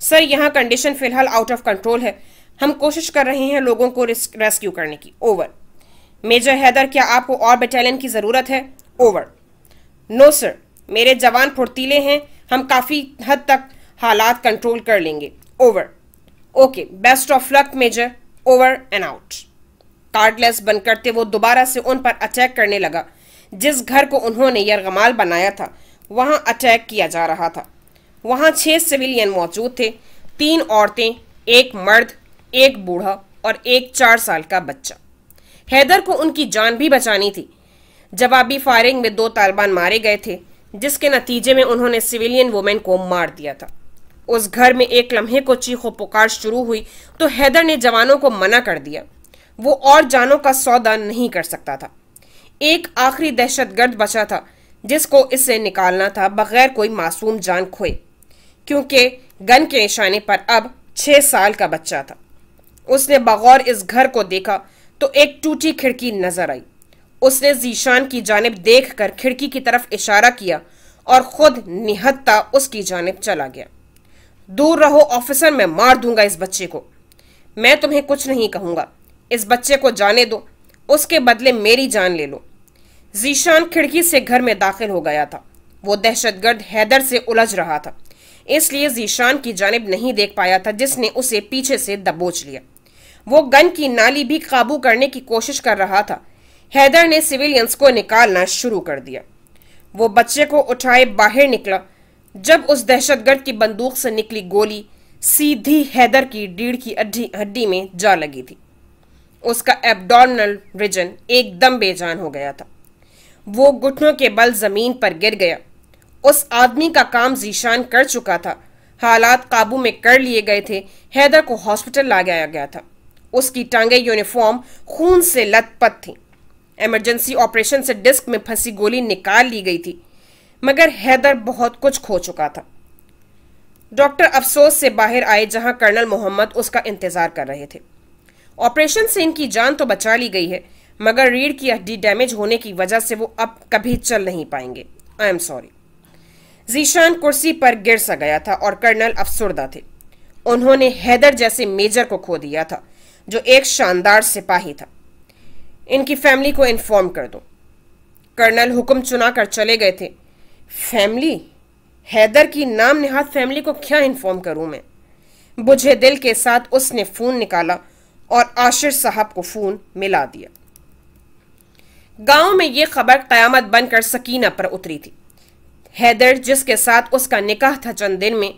سر یہاں کنڈیشن فی الحال آؤٹ آف کنٹرول ہے، ہم کوشش کر رہے ہیں لوگوں کو ریسکیو کرنے کی. اوور. میجر حیدر کیا آپ کو اور بٹالین کی ضرورت ہے؟ اوور. نو سر، میرے جوان پھرتیلے ہیں، ہم کافی حد تک حالات کنٹرول کر لیں گے. Over. Okay, best of luck major. Over and out. Cordless بند کرتے وہ دوبارہ سے ان پر اٹیک کرنے لگا. جس گھر کو انہوں نے یرغمال بنایا تھا وہاں اٹیک کیا جا رہا تھا. وہاں 6 سویلین موجود تھے، 3 عورتیں، 1 مرد، 1 بوڑھا اور 1 4 سال کا بچہ. حیدر کو ان کی جان بھی بچانی تھی. جوابی فائرنگ میں 2 طالبان مارے گئے تھے، جس کے نتیجے میں انہوں نے سویلین وومن کو مار دیا تھا. اس گھر میں ایک لمحے کو چیخ و پکار شروع ہوئی تو حیدر نے جوانوں کو منع کر دیا. وہ اور جانوں کا سودا نہیں کر سکتا تھا. ایک آخری دہشت گرد بچا تھا جس کو اس سے نکالنا تھا بغیر کوئی معصوم جان کھوئے، کیونکہ گن کے نشانے پر اب 6 سال کا بچہ تھا. اس نے بغور اس گھر کو دیکھا تو ایک ٹوٹی کھڑکی نظر آئی. اس نے ذیشان کی جانب دیکھ کر کھڑکی کی طرف اشارہ کیا اور خود نہتتا اس کی جانب چلا گیا. دور رہو آفیسر، میں مار دوں گا اس بچے کو. میں تمہیں کچھ نہیں کہوں گا، اس بچے کو جانے دو، اس کے بدلے میری جان لے لو. ذیشان کھڑکی سے گھر میں داخل ہو گیا تھا. وہ دہشت گرد حیدر سے الجھ رہا تھا، اس لیے ذیشان کی جانب نہیں دیکھ پایا تھا جس نے اسے پیچھے سے دبوچ لیا. وہ گن کی نالی بھی قابو کرنے کی کوشش کر رہا تھا. حیدر نے سویلینز کو نکالنا شروع کر دیا. وہ بچے کو اٹھائے باہر نکلا جب اس دہشت گرد کی بندوق سے نکلی گولی سیدھی حیدر کی ریڑھ کی ہڈی میں جا لگی تھی. اس کا ایبڈومنل ریجن ایک دم بے جان ہو گیا تھا. وہ گھٹنوں کے بل زمین پر گر گیا. اس آدمی کا کام ذیشان کر چکا تھا. حالات قابو میں کر لیے گئے تھے. حیدر کو ہاسپٹل لایا گیا تھا. اس کی ٹانگیں یونیفارم خون سے لت پت تھیں. ایمرجنسی آپریشن سے ڈسک میں پھنسی گولی نکال لی گئی تھی، مگر حیدر بہت کچھ کھو چکا تھا. ڈاکٹر افسوس سے باہر آئے جہاں کرنل محمد اس کا انتظار کر رہے تھے. آپریشن سے ان کی جان تو بچا لی گئی ہے، مگر ریڑھ کی ہڈی ڈیمیج ہونے کی وجہ سے وہ اب کبھی چل نہیں پائیں گے. I am sorry. ذیشان کرسی پر گر سا گیا تھا اور کرنل افسردہ تھے. انہوں نے حیدر جیسے میجر کو کھو دیا تھا جو ایک شاندار سپاہی تھا. ان کی فیملی کو انفارم کر دو. کرنل حکم چنا کر چلے گئے تھے. فیملی؟ حیدر کی نام نہاد فیملی کو کیا انفارم کروں میں؟ بجھے دل کے ساتھ اس نے فون نکالا اور عاشر صاحب کو فون ملا دیا. گاؤں میں یہ خبر قیامت بن کر سکینہ پر اتری تھی. حیدر جس کے ساتھ اس کا نکاح تھا چند دن میں،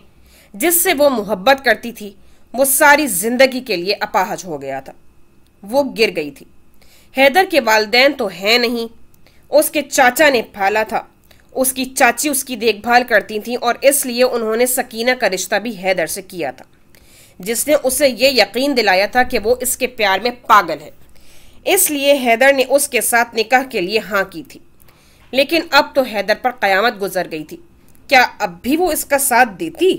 جس سے وہ محبت کرتی تھی، وہ ساری زندگی کے لیے اپاہج ہو گیا تھا. وہ گر گئی تھی. حیدر کے والدین تو ہیں نہیں، اس کے چاچا نے پالا تھا. اس کی چاچی اس کی دیکھ بھال کرتی تھیں اور اس لیے انہوں نے سکینہ کا رشتہ بھی حیدر سے کیا تھا، جس نے اسے یہ یقین دلایا تھا کہ وہ اس کے پیار میں پاگل ہے. اس لیے حیدر نے اس کے ساتھ نکاح کے لیے ہاں کی تھی. لیکن اب تو حیدر پر قیامت گزر گئی تھی. کیا اب بھی وہ اس کا ساتھ دیتی؟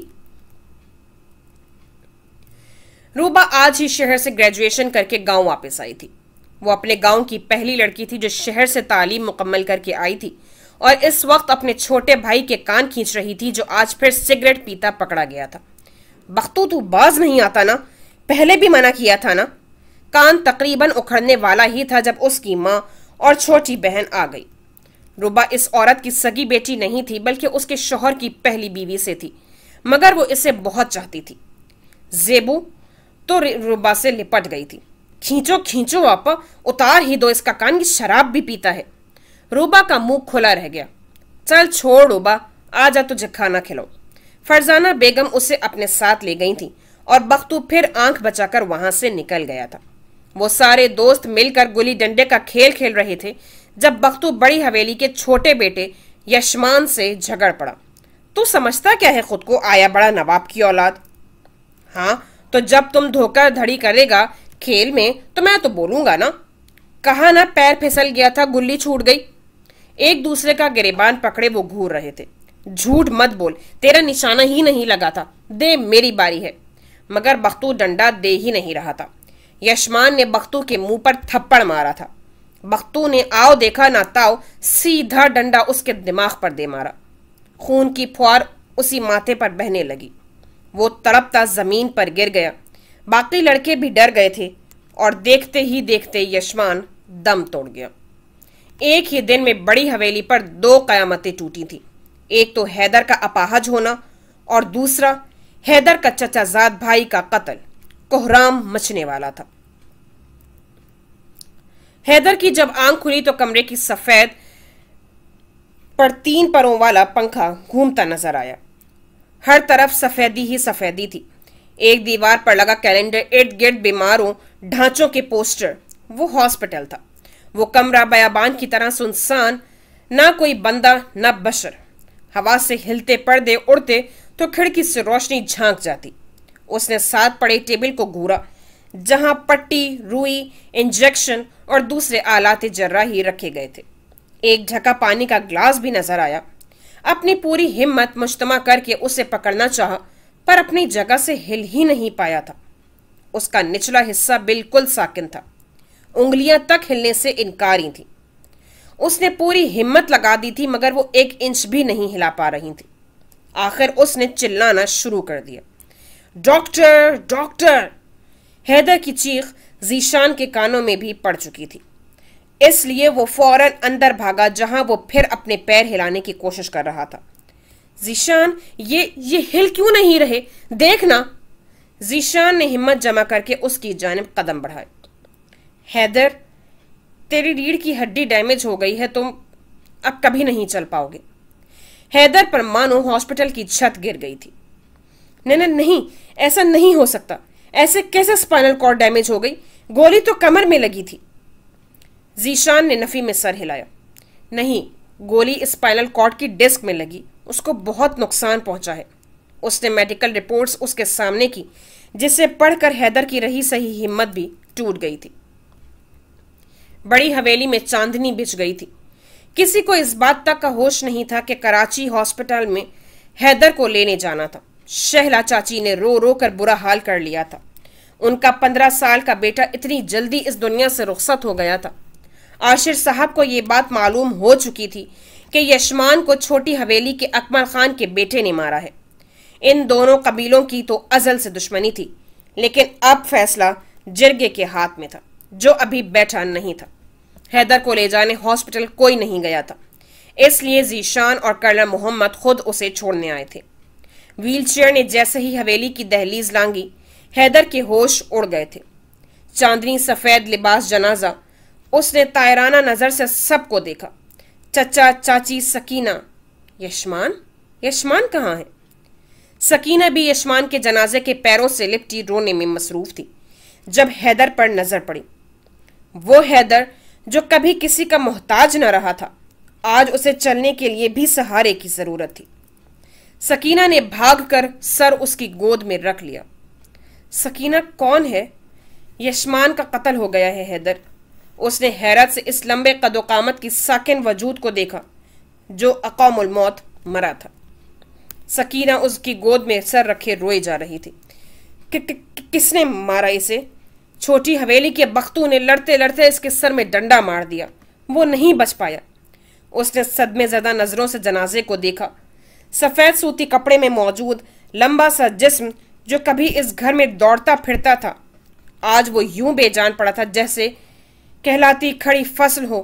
روبا آج ہی شہر سے گریجویشن کر کے گاؤں واپس آئی تھی. وہ اپنے گاؤں کی پہلی لڑکی تھی جو شہر سے تعلیم مکمل کر کے آئی تھی اور اس وقت اپنے چھوٹے بھائی کے کان کھینچ رہی تھی جو آج پھر سگریٹ پیتا پکڑا گیا تھا. بختو تو باز نہیں آتا نا، پہلے بھی منع کیا تھا نا. کان تقریباً اکھڑنے والا ہی تھا جب اس کی ماں اور چھوٹی بہن آ گئی. روبا اس عورت کی سگی بیٹی نہیں تھی بلکہ اس کے شوہر کی پہلی بیوی سے تھی، مگر وہ اسے بہت چاہتی تھی. زیبو تو روبا سے لپٹ گئی تھی. کھینچو کھینچو آپا، اتار ہی دو اس کا کان، یہ شراب بھی پیتا ہے. روبا کا منہ کھلا رہ گیا. چل چھوڑ روبا، آ جا تجھے کھانا کھلاؤ. فرزانہ بیگم اسے اپنے ساتھ لے گئی تھی اور بختو پھر آنکھ بچا کر وہاں سے نکل گیا تھا. وہ سارے دوست مل کر گلی ڈنڈے کا کھیل کھیل رہے تھے جب بختو بڑی حویلی کے چھوٹے بیٹے یشمان سے جھگڑ پڑا. تو سمجھتا کیا ہے خود کو، آیا بڑا نواب کی اولاد؟ ہاں تو جب تم دھوکہ دھڑی کرے گا کھیل میں تو میں تو بولوں گا نا. کہا نا پیر پھسل گیا تھا، گلی چھوٹ گئی. ایک دوسرے کا گریبان پکڑے وہ گھور رہے تھے. جھوٹ مت بول، تیرا نشانہ ہی نہیں لگا تھا. دے میری باری ہے. مگر بختو ڈنڈا دے ہی نہیں رہا تھا. یشمان نے بختو کے منہ پر تھپڑ مارا تھا. بختو نے آؤ دیکھا نہ تاؤ سیدھا ڈنڈا اس کے دماغ پر دے مارا. خون کی پھوار اسی ماتھے پر بہنے لگی. وہ تڑپتا زمین پر گر گیا۔ باقی لڑکے بھی ڈر گئے تھے اور دیکھتے ہی دیکھتے یشمان دم توڑ گیا۔ ایک ہی دن میں بڑی حویلی پر دو قیامتیں ٹوٹی تھیں۔ ایک تو حیدر کا اپاہج ہونا اور دوسرا حیدر کا چچا زاد بھائی کا قتل۔ کوہرام مچنے والا تھا۔ حیدر کی جب آنکھ کھلی تو کمرے کی سفید پر 3 پروں والا پنکھا گھومتا نظر آیا۔ ہر طرف سفیدی ہی سفیدی تھی۔ ایک دیوار پر لگا کیلنڈر، ارد گرد بیماروں ڈھانچوں کے پوسٹر۔ وہ ہاسپٹل تھا۔ وہ کمرہ بیابان کی طرح سنسان، نہ کوئی بندہ نہ بشر۔ ہوا سے ہلتے پردے اڑتے تو کھڑکی سے روشنی جھانک جاتی۔ اس نے ساتھ پڑے ٹیبل کو گھورا جہاں پٹی، روئی، انجیکشن اور دوسرے آلات جراحی رکھے گئے تھے۔ ایک ڈھکا پانی کا گلاس بھی نظر آیا۔ اپنی پوری ہمت مجتمع کر کے اسے پکڑنا چاہا پر اپنی جگہ سے ہل ہی نہیں پایا تھا۔ اس کا نچلا حصہ بالکل ساکن تھا۔ انگلیاں تک ہلنے سے انکاری تھی۔ اس نے پوری ہمت لگا دی تھی مگر وہ 1 انچ بھی نہیں ہلا پا رہی تھی۔ آخر اس نے چلانا شروع کر دیا۔ Doctor doctor! حیدر کی چیخ ذیشان کے کانوں میں بھی پڑ چکی تھی، اس لیے وہ فوراً اندر بھاگا جہاں وہ پھر اپنے پیر ہلانے کی کوشش کر رہا تھا۔ ذیشان، یہ ہل کیوں نہیں رہے؟ دیکھنا۔ ذیشان نے ہمت جمع کر کے اس کی جانب قدم بڑھائے۔ حیدر، تیری ریڑھ کی ہڈی ڈیمیج ہو گئی ہے، تم اب کبھی نہیں چل پاؤ گے۔ حیدر پر مانو ہاسپٹل کی چھت گر گئی تھی۔ نہیں، ایسا نہیں ہو سکتا۔ ایسے کیسے اسپائنل کارڈ ڈیمیج ہو گئی؟ گولی تو کمر میں لگی تھی۔ ذیشان نے نفی میں سر ہلایا۔ نہیں، گولی اسپائنل کارڈ کی ڈسک میں لگی، اس کو بہت نقصان پہنچا ہے۔ اس نے میڈیکل رپورٹس اس کے سامنے کی جسے پڑھ کر حیدر کی رہی سہی ہمت بھی ٹوٹ گئی تھی۔ بڑی حویلی میں چاندنی بچھ گئی تھی۔ کسی کو اس بات تک کا ہوش نہیں تھا کہ کراچی ہاسپٹل میں حیدر کو لینے جانا تھا۔ شہلا چاچی نے رو رو کر برا حال کر لیا تھا۔ ان کا 15 سال کا بیٹا اتنی جلدی اس دنیا سے رخصت ہو گیا تھا۔ عاشر صاحب کو یہ بات معلوم ہو چکی تھی کہ یشمان کو چھوٹی حویلی کے اکمل خان کے بیٹے نے مارا ہے۔ ان دونوں قبیلوں کی تو ازل سے دشمنی تھی، لیکن اب فیصلہ جرگے کے ہاتھ میں تھا جو ابھی بیٹھا نہیں تھا۔ حیدر کو لے جانے ہاسپٹل کوئی نہیں گیا تھا، اس لیے ذیشان اور کرنل محمد خود اسے چھوڑنے آئے تھے۔ ویل چیئر نے جیسے ہی حویلی کی دہلیز لانگی، حیدر کے ہوش اڑ گئے تھے۔ چاندنی سفید لباس جنازہ، اس نے طائرانہ نظر سے سب کو دیکھا۔ چچا، چاچی، سکینہ۔ یشمان کہاں ہے؟ سکینہ بھی یشمان کے جنازے کے پیروں سے لپٹی رونے میں مصروف تھی جب حیدر پر نظر پڑی۔ وہ حیدر جو کبھی کسی کا محتاج نہ رہا تھا، آج اسے چلنے کے لیے بھی سہارے کی ضرورت تھی۔ سکینہ نے بھاگ کر سر اس کی گود میں رکھ لیا۔ سکینہ کون ہے؟ یشمان کا قتل ہو گیا ہے حیدر۔ اس نے حیرت سے اس لمبے قد و قامت کی ساکن وجود کو دیکھا جو اقام الموت مرا تھا۔ سکینہ اس کی گود میں سر رکھے روئے جا رہی تھی۔ کس نے مارا اسے؟ چھوٹی حویلی کے بختوں نے لڑتے لڑتے اس کے سر میں ڈنڈا مار دیا، وہ نہیں بچ پایا۔ اس نے صدمے زدہ نظروں سے جنازے کو دیکھا۔ سفید سوتی کپڑے میں موجود لمبا سا جسم جو کبھی اس گھر میں دوڑتا پھرتا تھا، آج وہ یوں بے جان پڑا تھا جیسے کہلاتی کھڑی فصل ہو،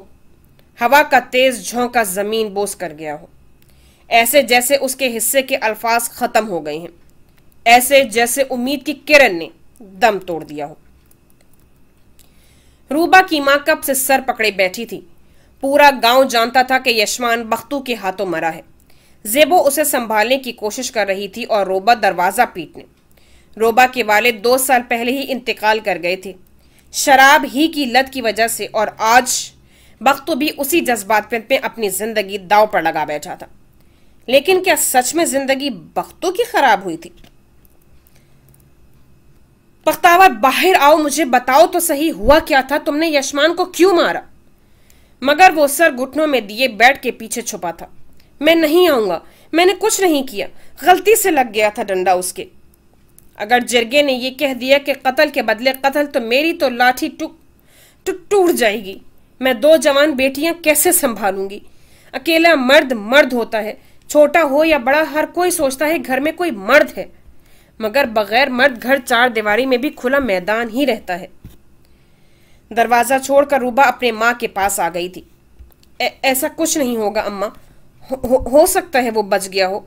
ہوا کا تیز جھونکا زمین بوس کر گیا ہو، ایسے جیسے اس کے حصے کے الفاظ ختم ہو گئے ہیں، ایسے جیسے امید کی کرن نے دم توڑ دیا ہو۔ روبا کی ماں کب سے سر پکڑے بیٹھی تھی۔ پورا گاؤں جانتا تھا کہ یشمان بختو کے ہاتھوں مرا ہے۔ زیبو اسے سنبھالنے کی کوشش کر رہی تھی اور روبا دروازہ پیٹنے۔ روبا کے والد 2 سال پہلے ہی انتقال کر گئے تھے، شراب ہی کی لت کی وجہ سے، اور آج بختو بھی اسی جذبات میں اپنی زندگی داؤ پر لگا بیٹھا تھا۔ لیکن کیا سچ میں زندگی بختو کی خراب ہوئی تھی؟ بختاور، باہر آؤ، مجھے بتاؤ تو صحیح ہوا کیا تھا؟ تم نے یشمان کو کیوں مارا؟ مگر وہ سر گھٹنوں میں دیے بیٹھ کے پیچھے چھپا تھا۔ میں نہیں آؤں گا، میں نے کچھ نہیں کیا، غلطی سے لگ گیا تھا ڈنڈا اس کے۔ اگر جرگے نے یہ کہہ دیا کہ قتل کے بدلے قتل، تو میری تو لاٹھی ٹوٹ جائے گی۔ میں 2 جوان بیٹیاں کیسے سنبھالوں گی؟ اکیلا مرد ہوتا ہے، چھوٹا ہو یا بڑا، ہر کوئی سوچتا ہے گھر میں کوئی مرد ہے۔ مگر بغیر مرد گھر چار دیواری میں بھی کھلا میدان ہی رہتا ہے۔ دروازہ چھوڑ کر روبا اپنے ماں کے پاس آ گئی تھی۔ ایسا کچھ نہیں ہوگا اماں، ہو سکتا ہے وہ بچ گیا ہو۔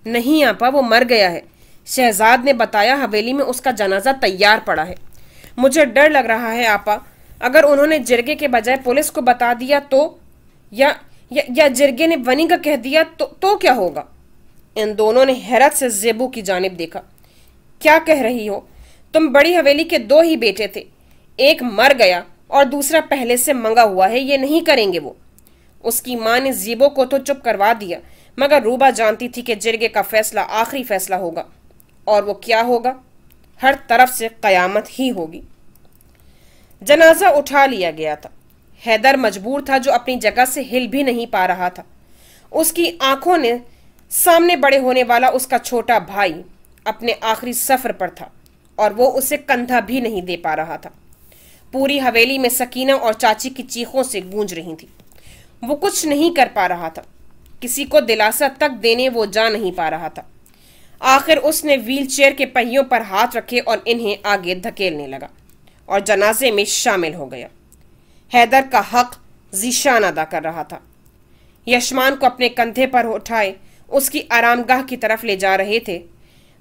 نہیں آپا، وہ مر گیا ہے، شہزاد نے بتایا، حویلی میں اس کا جنازہ تیار پڑا ہے۔ مجھے ڈر لگ رہا ہے آپا، اگر انہوں نے جرگے کے بجائے پولیس کو بتا دیا تو، یا جرگے نے ونی کا کہہ دیا تو کیا ہوگا؟ ان دونوں نے حیرت سے زیبو کی جانب دیکھا۔ کیا کہہ رہی ہو؟ تم بڑی حویلی کے دو ہی بیٹے تھے، ایک مر گیا اور دوسرا پہلے سے منگا ہوا ہے، یہ نہیں کریں گے وہ۔ اس کی ماں نے زیبو کو تو چپ کروا دیا، مگر روبا جانتی تھی کہ جرگے کا فیصلہ آخری فیصلہ ہوگا، اور وہ کیا ہوگا؟ ہر طرف سے قیامت ہی ہوگی۔ جنازہ اٹھا لیا گیا تھا۔ حیدر مجبور تھا، جو اپنی جگہ سے ہل بھی نہیں پا رہا تھا۔ اس کی آنکھوں نے سامنے بڑے ہونے والا اس کا چھوٹا بھائی اپنے آخری سفر پر تھا، اور وہ اسے کندھا بھی نہیں دے پا رہا تھا۔ پوری حویلی میں سکینہ اور چاچی کی چیخوں سے گونج رہی تھی۔ وہ کچھ نہیں کر پا رہا تھا، کسی کو دلاسا تک دینے وہ جا نہیں پا رہا تھا۔ آخر اس نے ویل چیئر کے پہیوں پر ہاتھ رکھے اور انہیں آگے دھکیلنے لگا، اور جنازے میں شامل ہو گیا۔ حیدر کا حق ذیشان ادا کر رہا تھا۔ یشمان کو اپنے کندھے پر اٹھائے اس کی آرام گاہ کی طرف لے جا رہے تھے۔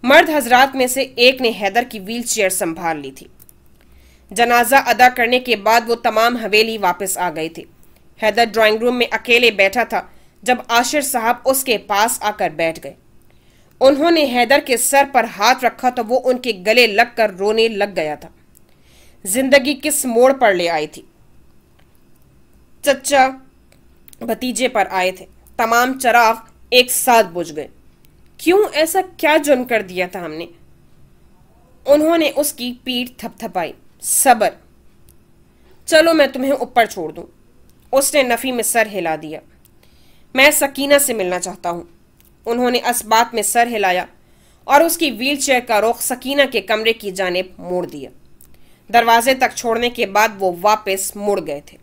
مرد حضرات میں سے ایک نے حیدر کی ویل چیئر سنبھال لی تھی۔ جنازہ ادا کرنے کے بعد وہ تمام حویلی واپس آ گئے تھے۔ حیدر ڈرائنگ روم میں اکیلے بیٹھا تھا جب عاشر صاحب اس کے پاس آ کر بیٹھ گئے۔ انہوں نے حیدر کے سر پر ہاتھ رکھا تو وہ ان کے گلے لگ کر رونے لگ گیا تھا۔ زندگی کس موڑ پر لے آئی تھی؟ چچا بھتیجے پر آئے تھے، تمام چراغ ایک ساتھ بجھ گئے۔ کیوں؟ ایسا کیا جرم کر دیا تھا ہم نے؟ انہوں نے اس کی پیٹھ تھپ تھپائی۔ صبر، چلو میں تمہیں اوپر چھوڑ دوں۔ اس نے نفی میں سر ہلا دیا۔ میں سکینہ سے ملنا چاہتا ہوں۔ انہوں نے اسبات میں سر ہلایا اور اس کی ویل چیئر کا رخ سکینہ کے کمرے کی جانب موڑ دیا۔ دروازے تک چھوڑنے کے بعد وہ واپس مڑ گئے تھے۔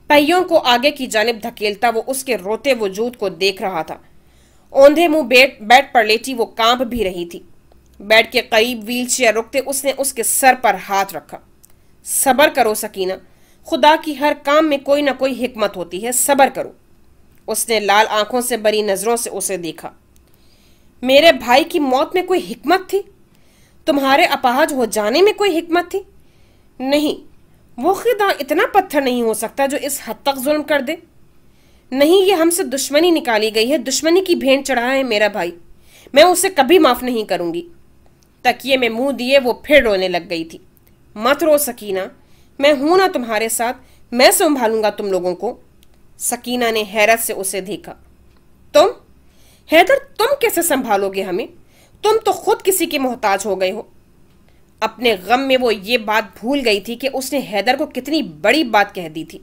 پہیوں کو آگے کی جانب دھکیلتا وہ اس کے روتے وجود کو دیکھ رہا تھا۔ اوندھے منہ بیڈ پر لیٹی وہ کانپ بھی رہی تھی۔ بیڈ کے قریب ویل چیئر رکتے اس نے اس کے سر پر ہاتھ رکھا۔ صبر کرو سکینہ، خدا کی ہر کام میں کوئی نہ کوئی حکمت ہوتی ہے، صبر کرو۔ اس نے لال آنکھوں سے بری نظروں سے اسے دیکھا۔ میرے بھائی کی موت میں کوئی حکمت تھی؟ تمہارے اپاہج ہو جانے میں کوئی حکمت تھی؟ نہیں، وہ خدا اتنا پتھر نہیں ہو سکتا جو اس حد تک ظلم کر دے۔ نہیں، یہ ہم سے دشمنی نکالی گئی ہے، دشمنی کی بھینٹ چڑھا ہے میرا بھائی، میں اسے کبھی معاف نہیں کروں گی۔ تکیے میں منہ دیے وہ پھر رونے لگ گئی تھی۔ مت رو سکینہ، میں ہوں نا تمہارے ساتھ، میں سنبھالوں گا تم لوگوں کو۔ سکینہ نے حیرت سے اسے دیکھا۔ تم؟ حیدر، تم کیسے سنبھالو گے ہمیں؟ تم تو خود کسی کے محتاج ہو گئے ہو۔ اپنے غم میں وہ یہ بات بھول گئی تھی کہ اس نے حیدر کو کتنی بڑی بات کہہ دی تھی۔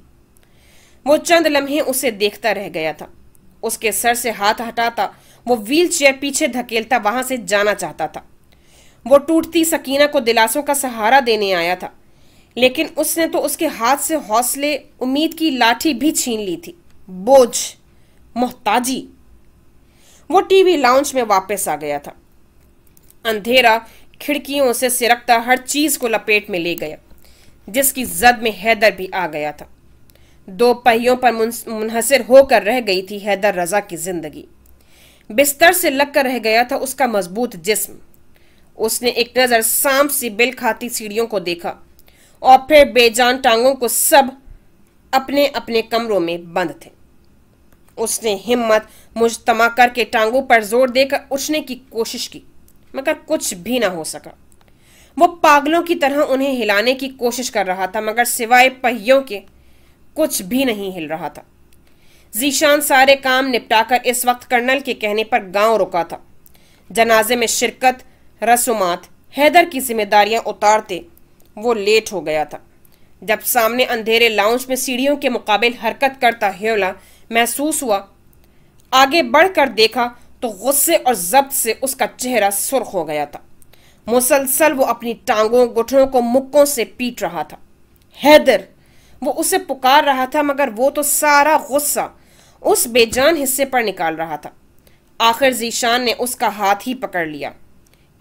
وہ چند لمحے اسے دیکھتا رہ گیا تھا۔ اس کے سر سے ہاتھ ہٹاتا وہ ویل چیئر پیچھے دھکیلتا وہاں سے جانا چاہتا تھا۔ وہ ٹوٹتی سکینہ کو دلاسوں کا سہارا دینے آیا تھا، لیکن اس نے تو اس کے ہاتھ سے حوصلے امید کی لاٹھی بھی چھین لی تھی۔ بوجھ، محتاجی۔ وہ ٹی وی لاؤنج میں واپس آ گیا تھا۔ اندھیرا کھڑکیوں سے سرکتا ہر چیز کو لپیٹ میں لے گیا، جس کی زد میں حیدر بھی آ گیا تھا۔ دو پہیوں پر منحصر ہو کر رہ گئی تھی حیدر رضا کی زندگی۔ بستر سے لگ کر رہ گیا تھا اس کا مضبوط جسم۔ اس نے ایک نظر سانپ سی بل کھاتی سیڑھیوں کو دیکھا، اور پھر بے جان ٹانگوں کو سب اپنے اپنے کمروں میں بند تھے۔ اس نے ہمت مجتمع کر کے ٹانگوں پر زور دے کر اٹھنے کی کوشش کی، مگر کچھ بھی نہ ہو سکا۔ وہ پاگلوں کی طرح انہیں ہلانے کی کوشش کر رہا تھا، مگر سوائے پہیوں کے کچھ بھی نہیں ہل رہا تھا۔ ذیشان سارے کام نپٹا کر اس وقت کرنل کے کہنے پر گاؤں رکا تھا۔ جنازے میں شرکت، رسومات، حیدر کی ذمہ داریاں اتارتے وہ لیٹ ہو گیا تھا۔ جب سامنے اندھیرے لاؤنج میں سیڑھیوں کے مقابل حرکت کرتا ہیولا محسوس ہوا، آگے بڑھ کر دیکھا تو غصے اور ضبط سے اس کا چہرہ سرخ ہو گیا تھا۔ مسلسل وہ اپنی ٹانگوں گھٹنوں کو مکوں سے پیٹ رہا تھا۔ حیدر! وہ اسے پکار رہا تھا، مگر وہ تو سارا غصہ اس بے جان حصے پر نکال رہا تھا۔ آخر ذیشان نے اس کا ہاتھ ہی پکڑ لیا۔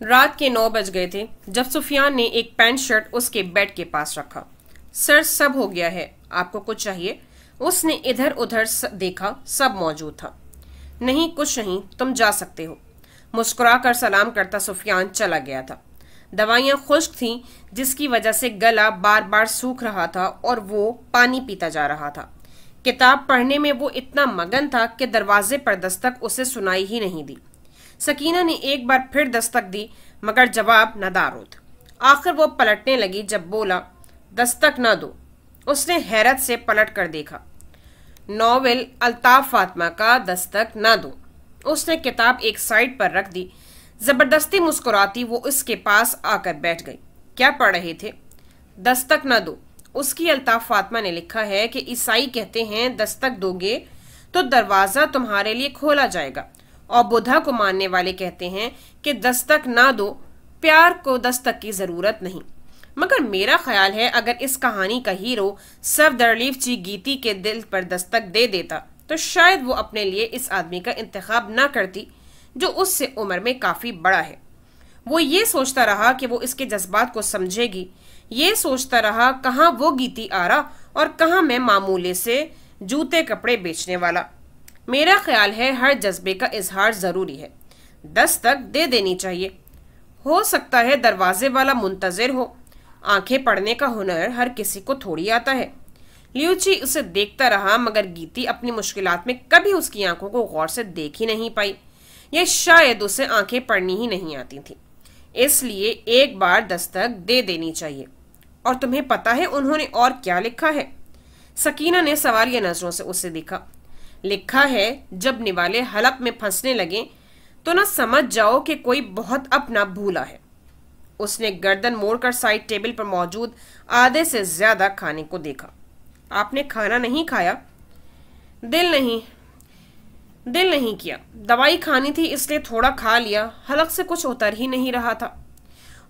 رات کے 9 بج گئے تھے جب سفیان نے ایک پینٹ شرٹ اس کے بیڈ کے پاس رکھا۔ سر، سب ہو گیا ہے، آپ کو کچھ چاہیے؟ اس نے ادھر ادھر دیکھا، سب موجود تھا۔ نہیں، کچھ نہیں، تم جا سکتے ہو۔ مسکرا کر سلام کرتا سفیان چلا گیا تھا۔ دوائیاں خشک تھیں جس کی وجہ سے گلا بار بار سوکھ رہا تھا اور وہ پانی پیتا جا رہا تھا۔ کتاب پڑھنے میں وہ اتنا مگن تھا کہ دروازے پر دستک اسے سنائی ہی نہیں دی۔ سکینہ نے ایک بار پھر دستک دی مگر جواب ندارود۔ آخر وہ پلٹنے لگی جب بولا، دستک نہ دو۔ اس نے حیرت سے پلٹ کر دیکھا۔ ناول الطاف فاطمہ کا دستک نہ دو۔ اس نے کتاب ایک سائیڈ پر رکھ دی۔ زبردستی مسکراتی وہ اس کے پاس آ کر بیٹھ گئی۔ کیا پڑھ رہے تھے؟ دستک نہ دو۔ اس کی الطاف فاطمہ نے لکھا ہے کہ عیسائی کہتے ہیں دستک دو گے تو دروازہ تمہارے لیے کھولا جائے گا، اور بدھا کو ماننے والے کہتے ہیں کہ دستک نہ دو، پیار کو دستک کی ضرورت نہیں۔ مگر میرا خیال ہے اگر اس کہانی کا ہیرو سردرلیفچی گیتی کے دل پر دستک دے دیتا تو شاید وہ اپنے لیے اس آدمی کا انتخاب نہ کرتی جو اس سے عمر میں کافی بڑا ہے۔ وہ یہ سوچتا رہا کہ وہ اس کے جذبات کو سمجھے گی، یہ سوچتا رہا کہاں وہ گیتی آرا اور کہاں میں معمولے سے جوتے کپڑے بیچنے والا۔ میرا خیال ہے ہر جذبے کا اظہار ضروری ہے، دستک دے دینی چاہیے۔ ہو سکتا ہے دروازے والا منتظر ہو، آنکھیں پڑھنے کا ہنر ہر کسی کو تھوڑی آتا ہے۔ لیوچی اسے دیکھتا رہا مگر گیتی اپنی مشکلات میں کبھی اس کی آنکھوں کو غور سے دیکھ ہی نہیں پائی، یا شاید اسے آنکھیں پڑھنی ہی نہیں آتی تھی، اس لیے ایک بار دستک دے دینی چاہیے۔ اور تمہیں پتا ہے انہوں نے اور کیا لکھا ہے؟ سکینہ نے سوالیہ نظروں سے اسے دیکھا۔ لکھا ہے جب نوالے حلق میں پھنسنے لگیں تو نہ سمجھ جاؤ کہ کوئی بہت اپنا بھولا ہے۔ اس نے گردن موڑ کر سائڈ ٹیبل پر موجود آدھے سے زیادہ کھانے کو دیکھا۔ آپ نے کھانا نہیں کھایا؟ دل نہیں کیا، دوائی کھانی تھی اس لیے تھوڑا کھا لیا، حلق سے کچھ اتر ہی نہیں رہا تھا۔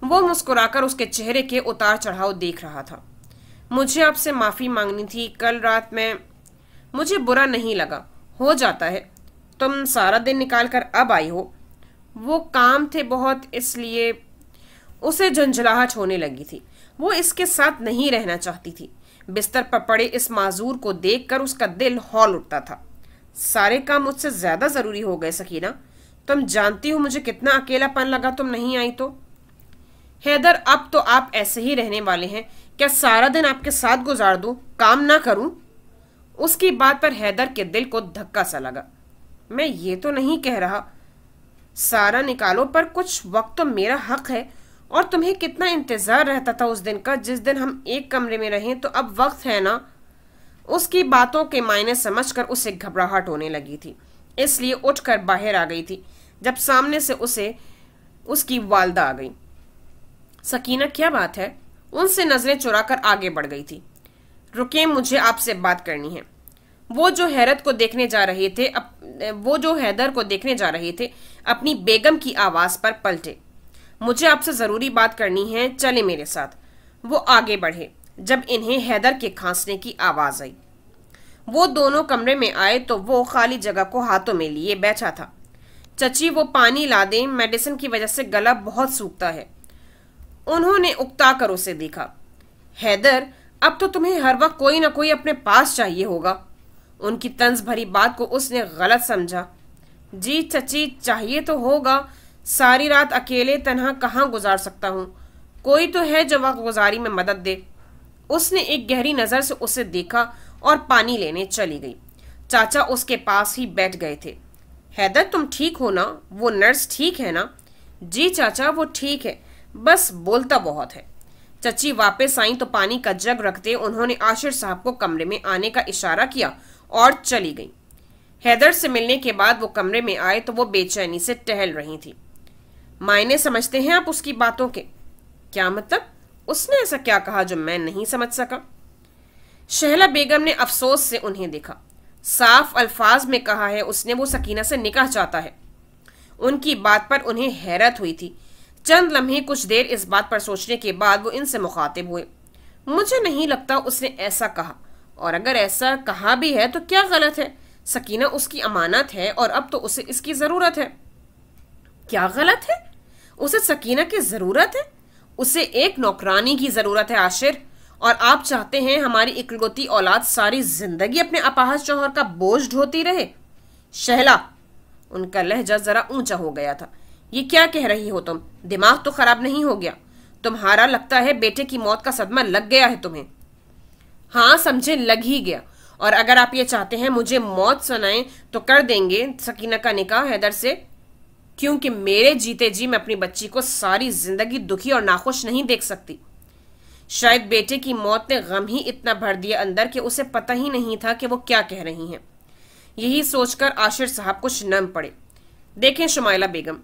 وہ مسکرا کر اس کے چہرے کے اتار چڑھاؤ دیکھ رہا تھا۔ مجھے آپ سے معافی مانگنی تھی، کل رات میں مجھے برا نہیں لگا، ہو جاتا ہے، تم سارا دن نکال کر اب آئی ہو۔ وہ کام تھے بہت، اس لیے اسے جھنجھلاہٹ ہونے لگی تھی۔ وہ اس کے ساتھ نہیں رہنا چاہتی تھی۔ بستر پر پڑے اس معذور کو دیکھ کر اس کا دل ہول اٹھتا تھا۔ سارے کام مجھ سے زیادہ ضروری ہو گئے سکینہ، تم جانتی ہو مجھے کتنا اکیلا پن لگا تم نہیں آئی تو۔ حیدر، اب تو آپ ایسے ہی رہنے والے ہیں، کیا سارا دن آپ کے ساتھ گزار دوں، کام نہ کروں؟ اس کی بات پر حیدر کے دل کو دھکا سا لگا۔ میں یہ تو نہیں کہہ رہا، سارا نکالو، پر کچھ وقت تو میرا حق ہے، اور تمہیں کتنا انتظار رہتا تھا اس دن کا جس دن ہم ایک کمرے میں رہیں، تو اب وقت ہے نا۔ اس کی باتوں کے معنی سمجھ کر اسے گھبراہٹ ہونے لگی تھی، اس لیے اٹھ کر باہر آ گئی تھی جب سامنے سے اس کی والدہ آ گئی۔ سکینہ، کیا بات ہے؟ ان سے نظریں چرا کر آگے بڑھ گئی تھی۔ رکیں، مجھے آپ سے بات کرنی ہے۔ وہ جو حیدر کو دیکھنے جا رہے تھے اپنی بیگم کی آواز پر پلٹے۔ مجھے آپ سے ضروری بات کرنی ہے، چلے میرے ساتھ۔ وہ آگے بڑھے جب انہیں حیدر کے کھانسنے کی آواز آئی۔ وہ دونوں کمرے میں آئے تو وہ خالی جگہ کو ہاتھوں میں لیے بیٹھا تھا۔ چچی، وہ پانی لا دیں، میڈیسن کی وجہ سے گلا بہت سوکھتا ہے۔ انہوں نے اکتا کر اسے دیکھا۔ حیدر، اب تو تمہیں ہر وقت کوئی نہ کوئی اپنے پاس چاہیے ہوگا۔ ان کی طنز بھری بات کو اس نے غلط سمجھا۔ جی چچی، چاہیے تو ہوگا، ساری رات اکیلے تنہا کہاں گزار سکتا ہوں، کوئی تو ہے جو وقت گزاری میں مدد دے۔ اس نے ایک گہری نظر سے اسے دیکھا اور پانی لینے چلی گئی۔ چاچا اس کے پاس ہی بیٹھ گئے تھے۔ حیدر، تم ٹھیک ہو نا؟ وہ نرس ٹھیک ہے نا؟ جی چاچا، وہ ٹھیک ہے، بس بولتا بہت ہے۔ چچی واپس آئیں تو پانی کا جگ رکھتے انہوں نے عاشر صاحب کو کمرے میں آنے کا اشارہ کیا اور چلی گئی۔ حیدر سے ملنے کے بعد وہ کمرے میں آئے تو وہ بے چینی سے ٹہل رہی تھی۔ معنی سمجھتے ہیں آپ اس کی باتوں کے؟ کیا مطلب؟ اس نے ایسا کیا کہا جو میں نہیں سمجھ سکا؟ شہلا بیگم نے افسوس سے انہیں دیکھا۔ صاف الفاظ میں کہا ہے اس نے وہ سکینہ سے نکاح چاہتا ہے۔ ان کی بات پر انہیں حیرت ہوئی تھی۔ چند لمحے کچھ دیر اس بات پر سوچنے کے بعد وہ ان سے مخاطب ہوئے۔ مجھے نہیں لگتا اس نے ایسا کہا، اور اگر ایسا کہا بھی ہے تو کیا غلط ہے؟ سکینہ اس کی امانت ہے اور اب تو اسے اس کی ضرورت ہے۔ کیا غلط ہے؟ اسے سکینہ کی ضرورت ہے؟ اسے ایک نوکرانی کی ضرورت ہے عاشر، اور آپ چاہتے ہیں ہماری اکلوتی اولاد ساری زندگی اپنے اپاہج شوہر کا بوجھ ڈھوتی رہے؟ شہلا، ان کا لہجہ ذرا اونچا ہو گیا تھا، یہ کیا کہہ رہی ہو تم؟ دماغ تو خراب نہیں ہو گیا تمہارا؟ لگتا ہے بیٹے کی موت کا صدمہ لگ گیا ہے تمہیں۔ ہاں سمجھے، لگ ہی گیا، اور اگر آپ یہ چاہتے ہیں مجھے موت سنائیں تو کر دیں گے سکینہ کا نکاح حیدر سے، کیونکہ میرے جیتے جی میں اپنی بچی کو ساری زندگی دکھی اور ناخوش نہیں دیکھ سکتی۔ شاید بیٹے کی موت نے غم ہی اتنا بھر دیا اندر کہ اسے پتہ ہی نہیں تھا کہ وہ کیا کہہ رہی ہیں۔ یہی سوچ کر عاشر صاحب کچھ نم پڑے۔ دیکھیں شمائلہ بیگم،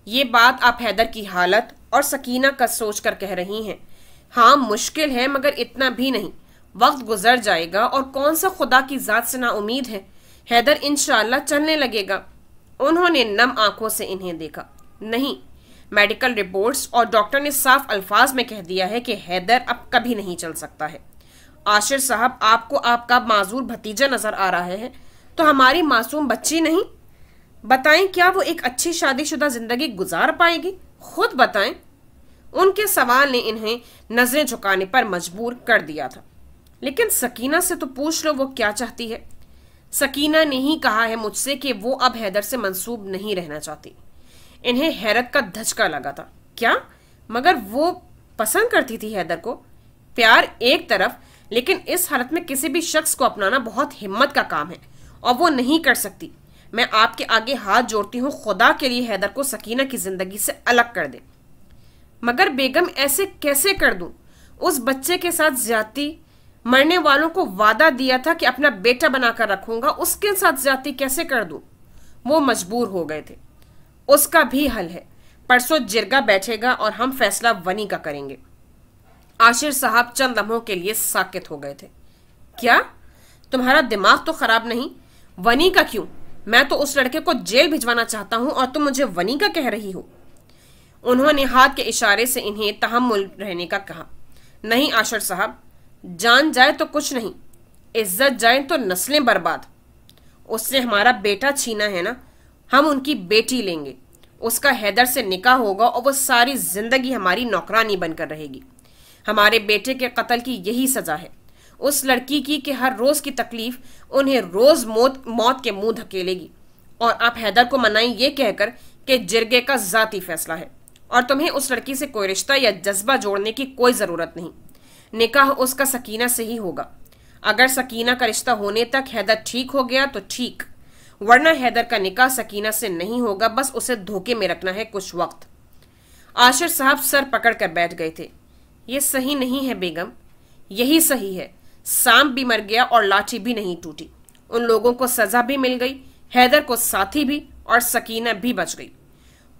یہ بات آپ حیدر کی حالت اور سکینہ کا سوچ کر کہہ رہی ہیں۔ ہاں مشکل ہے، مگر اتنا بھی نہیں، وقت گزر جائے گا اور کون سا خدا کی ذات سے نا امید ہے، حیدر انشاءاللہ چلنے لگے گا۔ انہوں نے نم آنکھوں سے انہیں دیکھا۔ نہیں، میڈیکل رپورٹس اور ڈاکٹر نے صاف الفاظ میں کہہ دیا ہے کہ حیدر اب کبھی نہیں چل سکتا ہے۔ عاشر صاحب، آپ کو آپ کا معذور بھتیجا نظر آ رہا ہے تو ہماری معصوم بچی نہیں؟ بتائیں کیا وہ ایک اچھی شادی شدہ زندگی گزار پائے گی؟ خود بتائیں۔ ان کے سوال نے انہیں نظریں جھکانے پر مجبور کر دیا تھا۔ لیکن سکینہ سے تو پوچھ لو وہ کیا چاہتی ہے۔ سکینہ نے ہی کہا ہے مجھ سے کہ وہ اب حیدر سے منسوب نہیں رہنا چاہتی۔ انہیں حیرت کا دھچکا لگا تھا۔ کیا؟ مگر وہ پسند کرتی تھی حیدر کو؟ پیار ایک طرف، لیکن اس حالت میں کسی بھی شخص کو اپنانا بہت ہمت کا کام ہے، اور وہ نہیں کر سکتی۔ میں آپ کے آگے ہاتھ جوڑتی ہوں، خدا کے لیے حیدر کو سکینہ کی زندگی سے الگ کر دے۔ مگر بیگم ایسے کیسے کر دوں؟ اس بچے کے ساتھ زیادتی، مرنے والوں کو وعدہ دیا تھا کہ اپنا بیٹا بنا کر رکھوں گا، اس کے ساتھ زیادتی کیسے کر دوں؟ وہ مجبور ہو گئے تھے۔ اس کا بھی حل ہے، پرسوں جرگہ بیٹھے گا اور ہم فیصلہ ونی کا کریں گے۔ عاشر صاحب چند لمحوں کے لیے ساکت ہو گئے تھے۔ کیا؟ تمہارا دماغ تو خراب نہیں؟ ونی کا کیوں؟ میں تو اس لڑکے کو جیل بھجوانا چاہتا ہوں اور تم مجھے ونی کا کہہ رہی ہو؟ انہوں نے ہاتھ کے اشارے سے انہیں تحمل رہنے کا کہا۔ نہیں عاشر صاحب، جان جائے تو کچھ نہیں، عزت جائے تو نسلیں برباد۔ اس سے ہمارا بیٹا چھینا ہے نا، ہم ان کی بیٹی لیں گے، اس کا حیدر سے نکاح ہوگا اور وہ ساری زندگی ہماری نوکرانی بن کر رہے گی۔ ہمارے بیٹے کے قتل کی یہی سزا ہے اس لڑکی کی کہ ہر روز کی تکلیف انہیں روز موت کے منہ دھکیلے گی، اور آپ حیدر کو منائیں یہ کہہ کر کہ جرگے کا ذاتی فیصلہ ہے اور تمہیں اس لڑکی سے کوئی رشتہ یا جذبہ جوڑنے کی کوئی ضرورت نہیں۔ نکاح اس کا سکینہ سے ہی ہوگا۔ اگر سکینہ کا رشتہ ہونے تک حیدر ٹھیک ہو گیا تو ٹھیک، ورنہ حیدر کا نکاح سکینہ سے نہیں ہوگا، بس اسے دھوکے میں رکھنا ہے کچھ وقت۔ عاشر صاحب سر پکڑ کر بیٹھ گئے تھے۔ یہ صحیح نہیں ہے بیگم، یہی صحیح ہے۔ سانپ بھی مر گیا اور لاٹھی بھی نہیں ٹوٹی۔ ان لوگوں کو سزا بھی مل گئی، حیدر کو ساتھی بھی، اور سکینہ بھی بچ گئی۔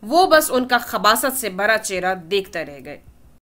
وہ بس ان کا خباثت سے بھرا چہرہ دیکھتے رہ گئے۔